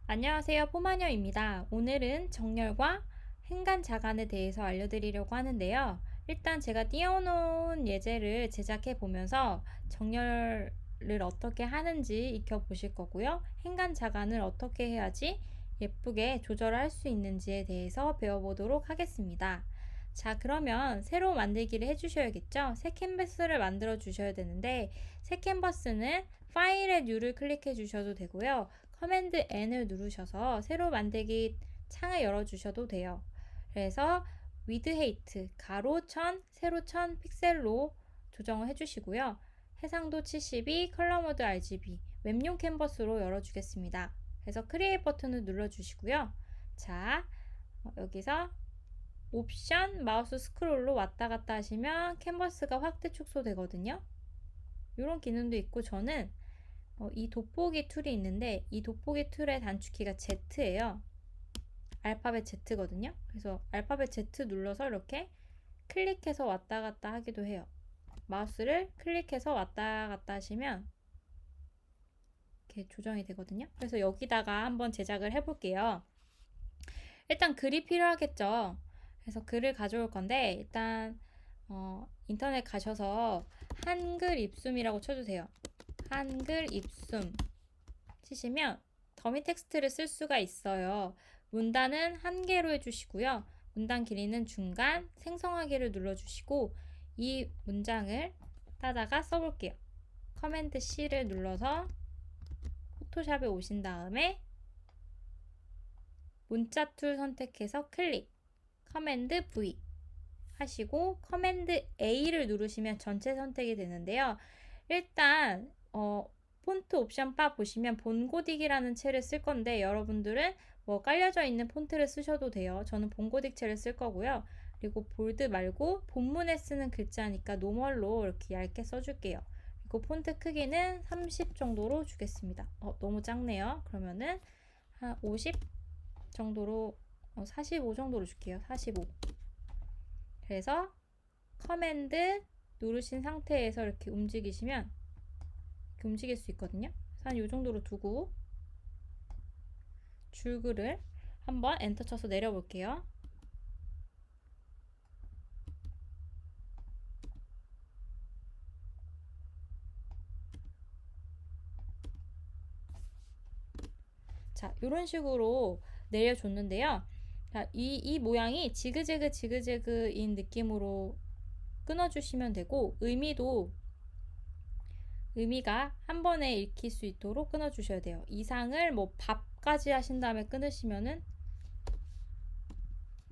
안녕하세요. 포마녀입니다. 오늘은 정렬과 행간 자간에 대해서 알려드리려고 하는데요. 일단 제가 띄워놓은 예제를 제작해 보면서 정렬을 어떻게 하는지 익혀보실 거고요. 행간 자간을 어떻게 해야지 예쁘게 조절할 수 있는지에 대해서 배워보도록 하겠습니다. 자, 그러면 새로 만들기를 해주셔야겠죠? 새 캔버스를 만들어 주셔야 되는데, 새 캔버스는 파일의 뉴를 클릭해 주셔도 되고요. 커맨드 N을 누르셔서 새로 만들기 창을 열어 주셔도 돼요. 그래서 width height 가로 1000 세로 1000 픽셀로 조정을 해주시고요. 해상도 72 컬러 모드 RGB 웹용 캔버스로 열어주겠습니다. 그래서 크리에이트 버튼을 눌러주시고요. 자, 여기서 옵션 마우스 스크롤로 왔다 갔다 하시면 캔버스가 확대 축소 되거든요. 이런 기능도 있고, 저는 이 돋보기 툴이 있는데, 이 돋보기 툴의 단축키가 Z예요. 알파벳 Z거든요. 그래서 알파벳 Z 눌러서 이렇게 클릭해서 왔다 갔다 하기도 해요. 마우스를 클릭해서 왔다 갔다 하시면 이렇게 조정이 되거든요. 그래서 여기다가 한번 제작을 해볼게요. 일단 글이 필요하겠죠. 그래서 글을 가져올 건데, 일단 인터넷 가셔서 한글 입숨이라고 쳐주세요. 한글 입숨 치시면 더미 텍스트를 쓸 수가 있어요. 문단은 한 개로 해주시고요. 문단 길이는 중간, 생성하기를 눌러주시고, 이 문장을 따다가 써볼게요. 커맨드 C를 눌러서 포토샵에 오신 다음에 문자 툴 선택해서 클릭, 커맨드 V 하시고 커맨드 A를 누르시면 전체 선택이 되는데요. 일단 폰트 옵션 바 보시면 본고딕이라는 채를 쓸 건데, 여러분들은 뭐 깔려져 있는 폰트를 쓰셔도 돼요. 저는 본고딕 채를 쓸 거고요. 그리고 볼드 말고 본문에 쓰는 글자니까 노멀로 이렇게 얇게 써줄게요. 그리고 폰트 크기는 30 정도로 주겠습니다. 너무 작네요. 그러면은 한 50 정도로 45 정도로 줄게요. 45. 그래서 커맨드 누르신 상태에서 이렇게 움직이시면 이렇게 움직일 수 있거든요. 한 이 정도로 두고 줄글을 한번 엔터 쳐서 내려볼게요. 자, 이런 식으로 내려줬는데요. 자, 이 모양이 지그재그 지그재그인 느낌으로 끊어주시면 되고, 의미가 한 번에 읽힐 수 있도록 끊어주셔야 돼요. 이상을 뭐 밥까지 하신 다음에 끊으시면은,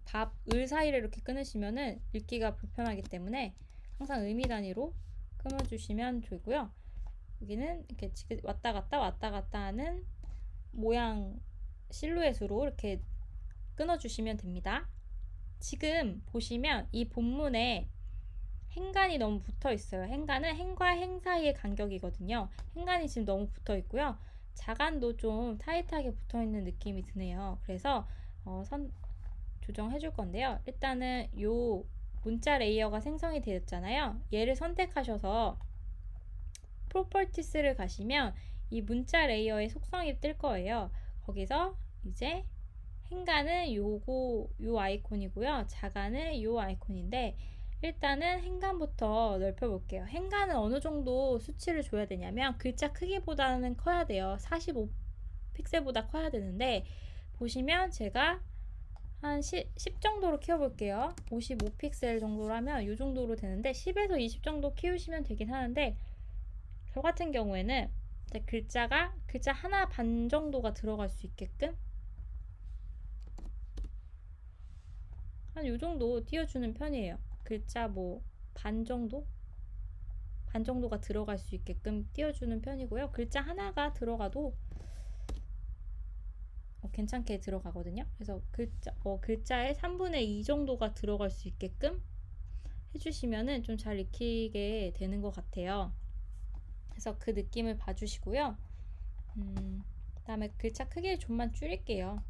밥, 을 사이를 이렇게 끊으시면은 읽기가 불편하기 때문에 항상 의미 단위로 끊어주시면 되고요. 여기는 이렇게 왔다 갔다 하는 모양 실루엣으로 이렇게 끊어주시면 됩니다. 지금 보시면 이 본문에 행간이 너무 붙어 있어요. 행간은 행과 행 사이의 간격이거든요. 행간이 지금 너무 붙어 있고요. 자간도 좀 타이트하게 붙어 있는 느낌이 드네요. 그래서 조정해 줄 건데요. 일단은 요 문자 레이어가 생성이 되었잖아요. 얘를 선택하셔서 프로퍼티스를 가시면 이 문자 레이어의 속성이 뜰 거예요. 거기서 이제 행간은 요 아이콘이고요. 자간은 요 아이콘인데, 일단은 행간부터 넓혀 볼게요. 행간은 어느 정도 수치를 줘야 되냐면 글자 크기보다는 커야 돼요. 45 픽셀보다 커야 되는데, 보시면 제가 한 10 정도로 키워볼게요. 55 픽셀 정도로 하면 이 정도로 되는데, 10에서 20 정도 키우시면 되긴 하는데, 저 같은 경우에는 글자 하나 반 정도가 들어갈 수 있게끔 한 요 정도 띄워주는 편이에요. 글자 뭐 반 정도? 반 정도가 들어갈 수 있게끔 띄워주는 편이고요. 글자 하나가 들어가도 괜찮게 들어가거든요. 그래서 글자의 3분의 2 정도가 들어갈 수 있게끔 해주시면은 좀 잘 익히게 되는 것 같아요. 그래서 그 느낌을 봐주시고요. 그다음에 글자 크기를 좀만 줄일게요.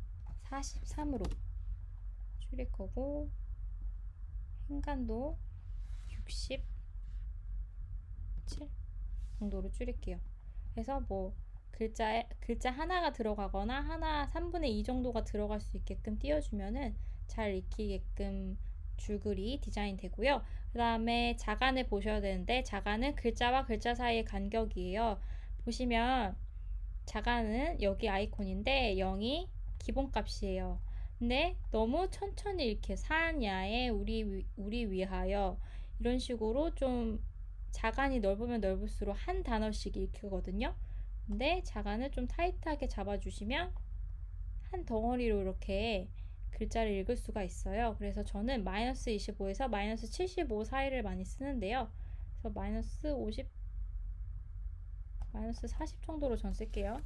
43으로 줄일 거고, 행간도 67 정도로 줄일게요. 그래서 뭐 글자 하나가 들어가거나 하나 3분의 2 정도가 들어갈 수 있게끔 띄워주면은 잘 익히게끔 줄글이 디자인 되고요. 그 다음에 자간을 보셔야 되는데, 자간은 글자와 글자 사이의 간격이에요. 보시면 자간은 여기 아이콘인데 0이 기본값이에요. 근데 너무 천천히 이렇게 산야에 우리 위하여 이런 식으로 좀 자간이 넓으면 넓을수록 한 단어씩 읽히거든요. 근데 자간을 좀 타이트하게 잡아주시면 한 덩어리로 이렇게 글자를 읽을 수가 있어요. 그래서 저는 마이너스 25에서 마이너스 75 사이를 많이 쓰는데요. 그래서 마이너스 50, 마이너스 40 정도로 전 쓸게요.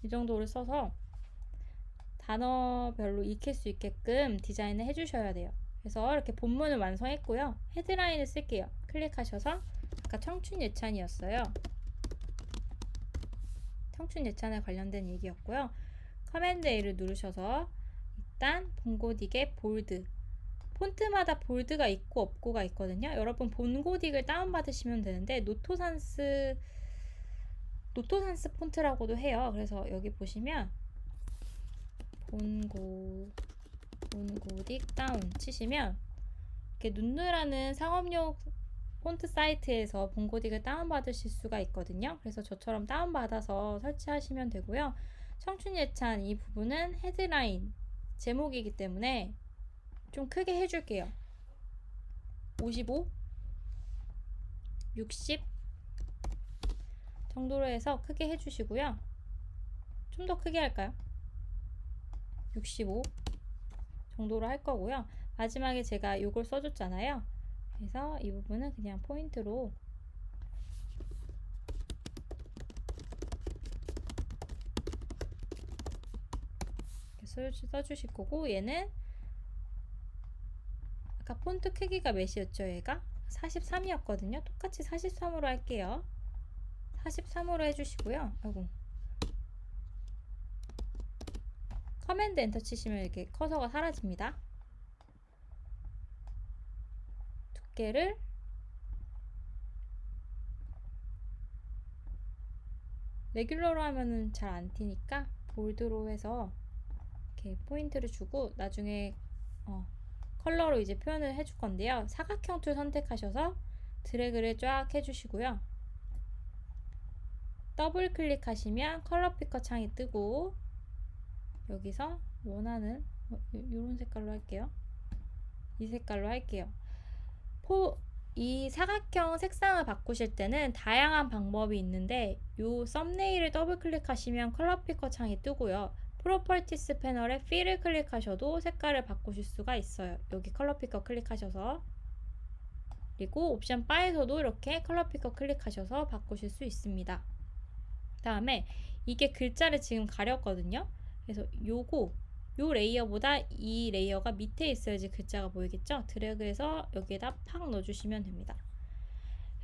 이 정도를 써서 단어별로 익힐 수 있게끔 디자인을 해주셔야 돼요. 그래서 이렇게 본문을 완성했고요. 헤드라인을 쓸게요. 클릭하셔서 아까 청춘 예찬이었어요. 청춘 예찬에 관련된 얘기였고요. 커맨드 A를 누르셔서 일단 본고딕의 볼드, 폰트마다 볼드가 있고 없고가 있거든요. 여러분 본고딕을 다운받으시면 되는데 노토산스 폰트라고도 해요. 그래서 여기 보시면 본고딕 다운 치시면 이렇게 눈누라는 상업용 폰트 사이트에서 본고딕을 다운받으실 수가 있거든요. 그래서 저처럼 다운받아서 설치하시면 되고요. 청춘 예찬 이 부분은 헤드라인 제목이기 때문에 좀 크게 해줄게요. 55, 60 정도로 해서 크게 해주시고요. 좀 더 크게 할까요? 65 정도로 할 거고요. 마지막에 제가 이걸 써줬잖아요. 그래서 이 부분은 그냥 포인트로 써주실 거고, 얘는 아까 폰트 크기가 몇이었죠? 얘가 43이었거든요. 똑같이 43으로 할게요. 43으로 해주시고요. 아이고, 커맨드 엔터 치시면 이렇게 커서가 사라집니다. 두께를 레귤러로 하면은 잘 안 튀니까 볼드로 해서 이렇게 포인트를 주고, 나중에 컬러로 이제 표현을 해줄 건데요. 사각형 툴 선택하셔서 드래그를 쫙 해주시고요. 더블 클릭하시면 컬러 피커 창이 뜨고, 여기서 원하는 이런 색깔로 할게요. 이 색깔로 할게요. 이 사각형 색상을 바꾸실 때는 다양한 방법이 있는데, 이 썸네일을 더블 클릭하시면 컬러 피커 창이 뜨고요. 프로퍼티스 패널에 필을 클릭하셔도 색깔을 바꾸실 수가 있어요. 여기 컬러 피커 클릭하셔서, 그리고 옵션 바에서도 이렇게 컬러 피커 클릭하셔서 바꾸실 수 있습니다. 다음에 이게 글자를 지금 가렸거든요. 그래서 요 레이어보다 이 레이어가 밑에 있어야지 글자가 보이겠죠? 드래그해서 여기에다 팍 넣어주시면 됩니다.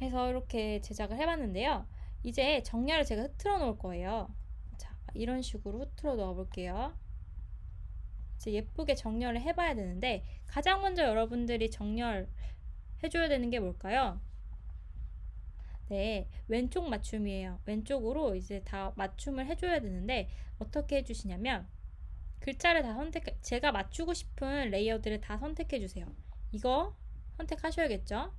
해서 이렇게 제작을 해봤는데요. 이제 정렬을 제가 흐트러 놓을 거예요. 자, 이런 식으로 흐트러 넣어 볼게요. 이제 예쁘게 정렬을 해봐야 되는데, 가장 먼저 여러분들이 정렬 해줘야 되는 게 뭘까요? 네, 왼쪽 맞춤이에요. 왼쪽으로 이제 다 맞춤을 해줘야 되는데, 어떻게 해주시냐면, 글자를 다 제가 맞추고 싶은 레이어들을 다 선택해 주세요. 이거 선택하셔야겠죠?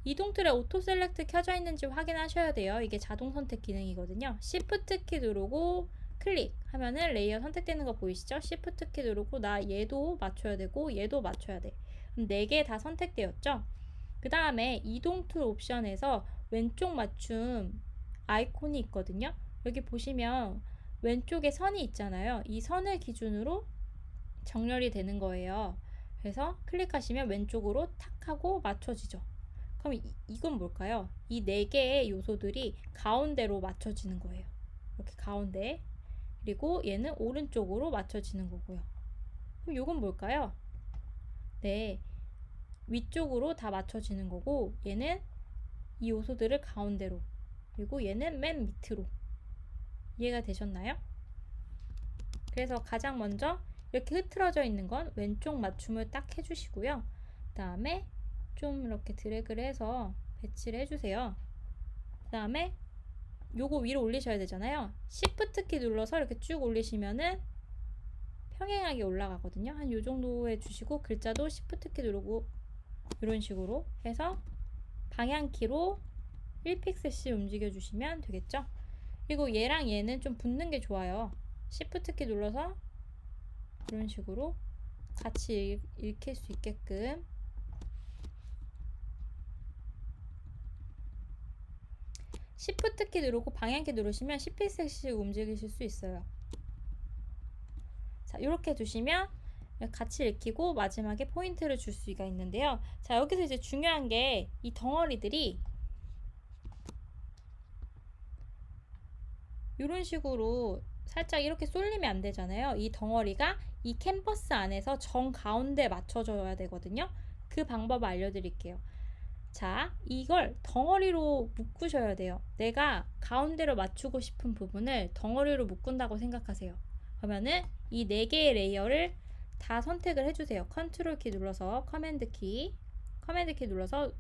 이동 툴에 오토 셀렉트 켜져 있는지 확인하셔야 돼요. 이게 자동 선택 기능이거든요. Shift 키 누르고 클릭하면은 레이어 선택되는 거 보이시죠? Shift 키 누르고 나 얘도 맞춰야 되고 얘도 맞춰야 돼. 그럼 4개 다 선택되었죠? 그 다음에 이동 툴 옵션에서 왼쪽 맞춤 아이콘이 있거든요. 여기 보시면 왼쪽에 선이 있잖아요. 이 선을 기준으로 정렬이 되는 거예요. 그래서 클릭하시면 왼쪽으로 탁 하고 맞춰지죠. 그럼 이건 뭘까요? 이 4개의 요소들이 가운데로 맞춰지는 거예요. 이렇게 가운데. 그리고 얘는 오른쪽으로 맞춰지는 거고요. 그럼 이건 뭘까요? 네, 위쪽으로 다 맞춰지는 거고, 얘는 이 요소들을 가운데로, 그리고 얘는 맨 밑으로. 이해가 되셨나요? 그래서 가장 먼저 이렇게 흐트러져 있는 건 왼쪽 맞춤을 딱 해주시고요. 그 다음에 좀 이렇게 드래그를 해서 배치를 해주세요. 그 다음에 요거 위로 올리셔야 되잖아요. Shift 키 눌러서 이렇게 쭉 올리시면은 평행하게 올라가거든요. 한 요 정도에 주시고 글자도 Shift 키 누르고 이런 식으로 해서 방향키로 1픽셀씩 움직여 주시면 되겠죠. 그리고 얘랑 얘는 좀 붙는 게 좋아요. Shift 키 눌러서 이런 식으로 같이 읽힐 수 있게끔 Shift 키 누르고 방향키 누르시면 10픽셀씩 움직이실 수 있어요. 자, 이렇게 두시면 같이 읽히고 마지막에 포인트를 줄 수가 있는데요. 자, 여기서 이제 중요한 게 이 덩어리들이 이런 식으로 살짝 이렇게 쏠리면 안 되잖아요. 이 덩어리가 이 캔버스 안에서 정 가운데 맞춰줘야 되거든요. 그 방법을 알려드릴게요. 자, 이걸 덩어리로 묶으셔야 돼요. 내가 가운데로 맞추고 싶은 부분을 덩어리로 묶은다고 생각하세요. 그러면은 이 4개의 레이어를 다 선택을 해주세요. 컨트롤 키 눌러서 커맨드 키 눌러서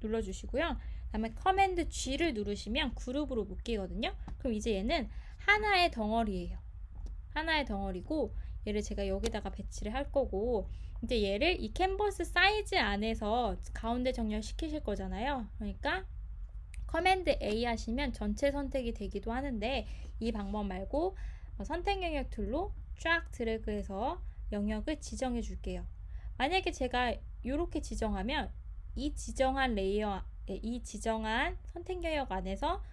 눌러주시고요. 다음에 커맨드 G를 누르시면 그룹으로 묶이거든요. 그럼 이제 얘는 하나의 덩어리예요. 하나의 덩어리고 얘를 제가 여기다가 배치를 할 거고 이제 얘를 이 캔버스 사이즈 안에서 가운데 정렬시키실 거잖아요. 그러니까 커맨드 A 하시면 전체 선택이 되기도 하는데 이 방법 말고 선택 영역 툴로 쫙 드래그해서 영역을 지정해 줄게요. 만약에 제가 이렇게 지정하면 이 지정한 레이어, 이 지정한 선택 영역 안에서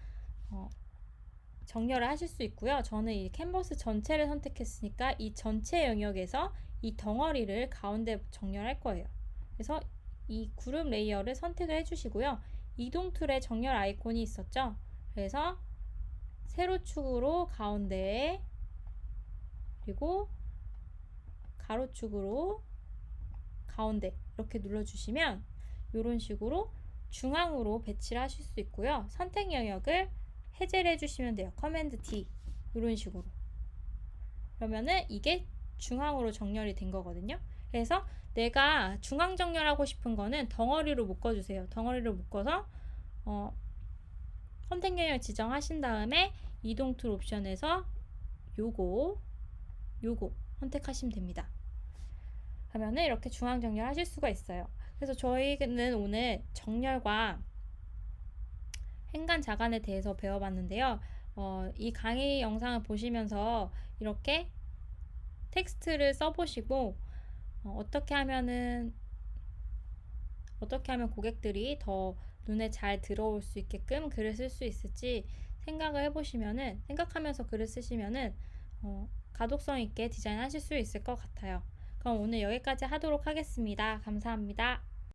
정렬을 하실 수 있고요. 저는 이 캔버스 전체를 선택했으니까 이 전체 영역에서 이 덩어리를 가운데 정렬할 거예요. 그래서 이 그룹 레이어를 선택을 해주시고요. 이동 툴에 정렬 아이콘이 있었죠. 그래서 세로축으로 가운데에 그리고 가로축으로 가운데 이렇게 눌러주시면 이런 식으로 중앙으로 배치를 하실 수 있고요. 선택 영역을 해제를 해주시면 돼요. 커맨드 D 이런 식으로. 그러면은 이게 중앙으로 정렬이 된 거거든요. 그래서 내가 중앙 정렬하고 싶은 거는 덩어리로 묶어주세요. 덩어리로 묶어서 선택 영역 지정하신 다음에 이동 툴 옵션에서 요거 선택하시면 됩니다. 하면은 이렇게 중앙 정렬하실 수가 있어요. 그래서 저희는 오늘 정렬과 행간 자간에 대해서 배워봤는데요. 이 강의 영상을 보시면서 이렇게 텍스트를 써보시고 어떻게 하면 고객들이 더 눈에 잘 들어올 수 있게끔 글을 쓸 수 있을지 생각하면서 글을 쓰시면은 가독성 있게 디자인하실 수 있을 것 같아요. 그럼 오늘 여기까지 하도록 하겠습니다. 감사합니다.